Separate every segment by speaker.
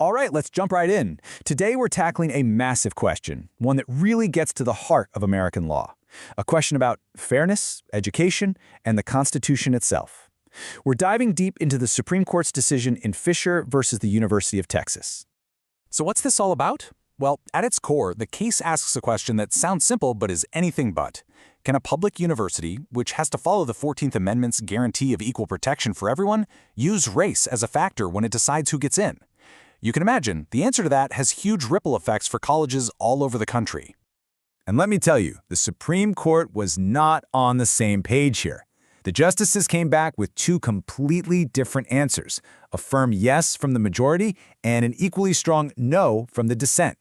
Speaker 1: All right, let's jump right in. Today we're tackling a massive question, one that really gets to the heart of American law. A question about fairness, education, and the Constitution itself. We're diving deep into the Supreme Court's decision in Fisher versus the University of Texas.
Speaker 2: So what's this all about? Well, at its core, the case asks a question that sounds simple but is anything but. Can a public university, which has to follow the 14th Amendment's guarantee of equal protection for everyone, use race as a factor when it decides who gets in? You can imagine, the answer to that has huge ripple effects for colleges all over the country.
Speaker 1: And let me tell you, the Supreme Court was not on the same page here. The justices came back with two completely different answers, a firm yes from the majority and an equally strong no from the dissent.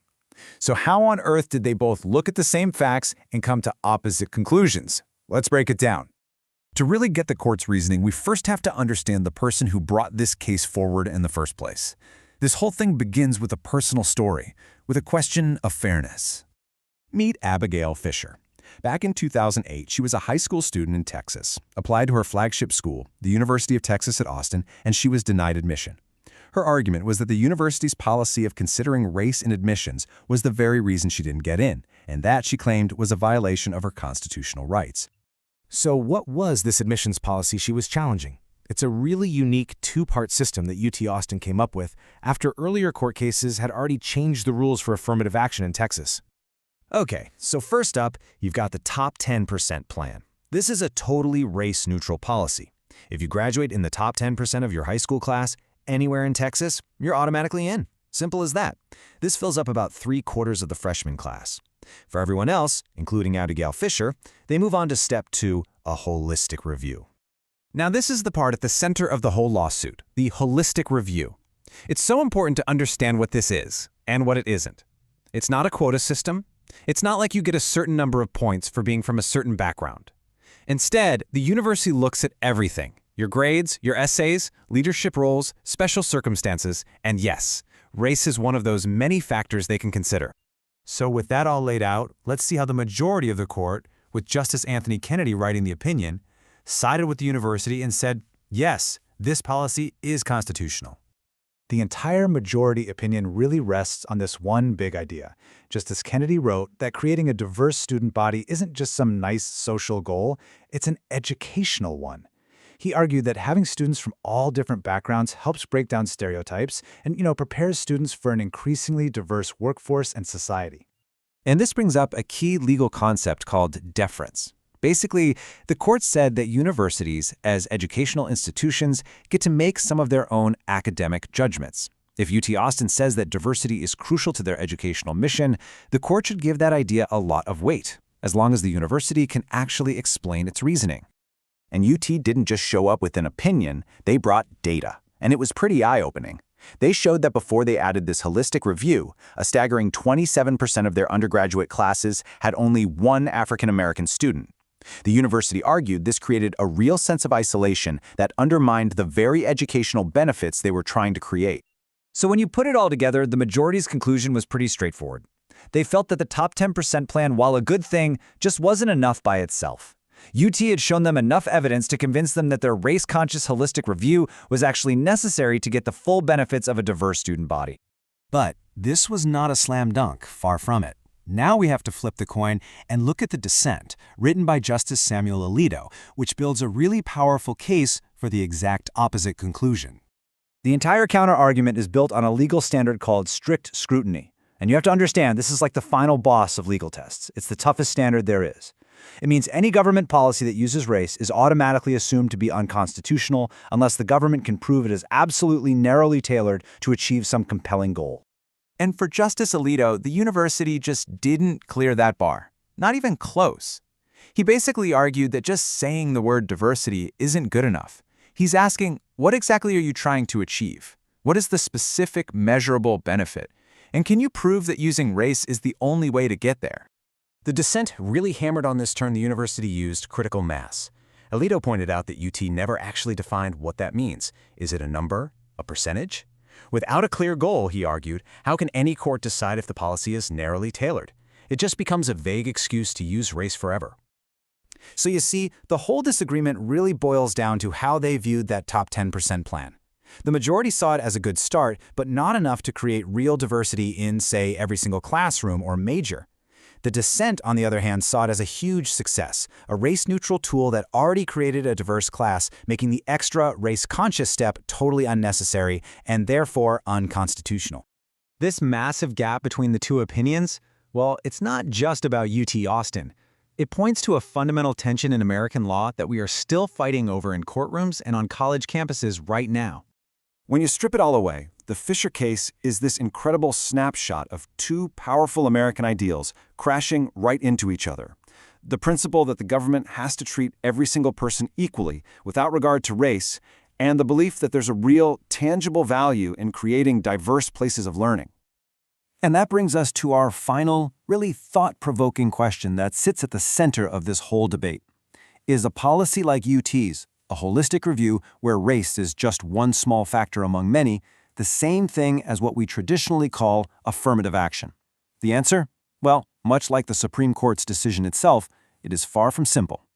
Speaker 1: So how on earth did they both look at the same facts and come to opposite conclusions? Let's break it down.
Speaker 2: To really get the court's reasoning, we first have to understand the person who brought this case forward in the first place. This whole thing begins with a personal story, with a question of fairness. Meet Abigail Fisher. Back in 2008, she was a high school student in Texas, applied to her flagship school, the University of Texas at Austin, and she was denied admission. Her argument was that the university's policy of considering race in admissions was the very reason she didn't get in, and that, she claimed, was a violation of her constitutional rights.
Speaker 3: So what was this admissions policy she was challenging? It's a really unique two-part system that UT Austin came up with after earlier court cases had already changed the rules for affirmative action in Texas. Okay, so first up, you've got the top 10% plan. This is a totally race-neutral policy. If you graduate in the top 10% of your high school class anywhere in Texas, you're automatically in. Simple as that. This fills up about 3/4 of the freshman class. For everyone else, including Abigail Fisher, they move on to step 2, a holistic review. Now, this is the part at the center of the whole lawsuit, the holistic review. It's so important to understand what this is and what it isn't. It's not a quota system. It's not like you get a certain number of points for being from a certain background. Instead, the university looks at everything: your grades, your essays, leadership roles, special circumstances, and yes, race is one of those many factors they can consider. So with that all laid out, let's see how the majority of the court, with Justice Anthony Kennedy writing the opinion, sided with the university and said, yes, this policy is constitutional.
Speaker 1: The entire majority opinion really rests on this one big idea. Justice Kennedy wrote that creating a diverse student body isn't just some nice social goal, it's an educational one. He argued that having students from all different backgrounds helps break down stereotypes and, prepares students for an increasingly diverse workforce and society.
Speaker 3: And this brings up a key legal concept called deference. Basically, the court said that universities, as educational institutions, get to make some of their own academic judgments. If UT Austin says that diversity is crucial to their educational mission, the court should give that idea a lot of weight, as long as the university can actually explain its reasoning.
Speaker 4: And UT didn't just show up with an opinion, they brought data. And it was pretty eye-opening. They showed that before they added this holistic review, a staggering 27% of their undergraduate classes had only one African-American student. The university argued this created a real sense of isolation that undermined the very educational benefits they were trying to create.
Speaker 1: So when you put it all together, the majority's conclusion was pretty straightforward. They felt that the top 10% plan, while a good thing, just wasn't enough by itself. UT had shown them enough evidence to convince them that their race-conscious holistic review was actually necessary to get the full benefits of a diverse student body.
Speaker 3: But this was not a slam dunk, far from it. Now we have to flip the coin and look at the dissent, written by Justice Samuel Alito, which builds a really powerful case for the exact opposite conclusion.
Speaker 1: The entire counter-argument is built on a legal standard called strict scrutiny. And you have to understand, this is like the final boss of legal tests. It's the toughest standard there is. It means any government policy that uses race is automatically assumed to be unconstitutional unless the government can prove it is absolutely narrowly tailored to achieve some compelling goal.
Speaker 2: And for Justice Alito, the university just didn't clear that bar. Not even close. He basically argued that just saying the word diversity isn't good enough. He's asking, what exactly are you trying to achieve? What is the specific, measurable benefit? And can you prove that using race is the only way to get there?
Speaker 3: The dissent really hammered on this term the university used, critical mass. Alito pointed out that UT never actually defined what that means. Is it a number? A percentage? Without a clear goal, he argued, how can any court decide if the policy is narrowly tailored? It just becomes a vague excuse to use race forever.
Speaker 1: So you see, the whole disagreement really boils down to how they viewed that top 10% plan. The majority saw it as a good start, but not enough to create real diversity in, say, every single classroom or major. The dissent, on the other hand, saw it as a huge success, a race-neutral tool that already created a diverse class, making the extra race-conscious step totally unnecessary and therefore unconstitutional. This massive gap between the two opinions, well, it's not just about UT Austin. It points to a fundamental tension in American law that we are still fighting over in courtrooms and on college campuses right now.
Speaker 2: When you strip it all away, the Fisher case is this incredible snapshot of two powerful American ideals crashing right into each other. The principle that the government has to treat every single person equally without regard to race, and the belief that there's a real, tangible value in creating diverse places of learning. And that brings us to our final, really thought-provoking question that sits at the center of this whole debate. Is a policy like UT's, a holistic review where race is just one small factor among many, the same thing as what we traditionally call affirmative action? The answer? Well, much like the Supreme Court's decision itself, it is far from simple.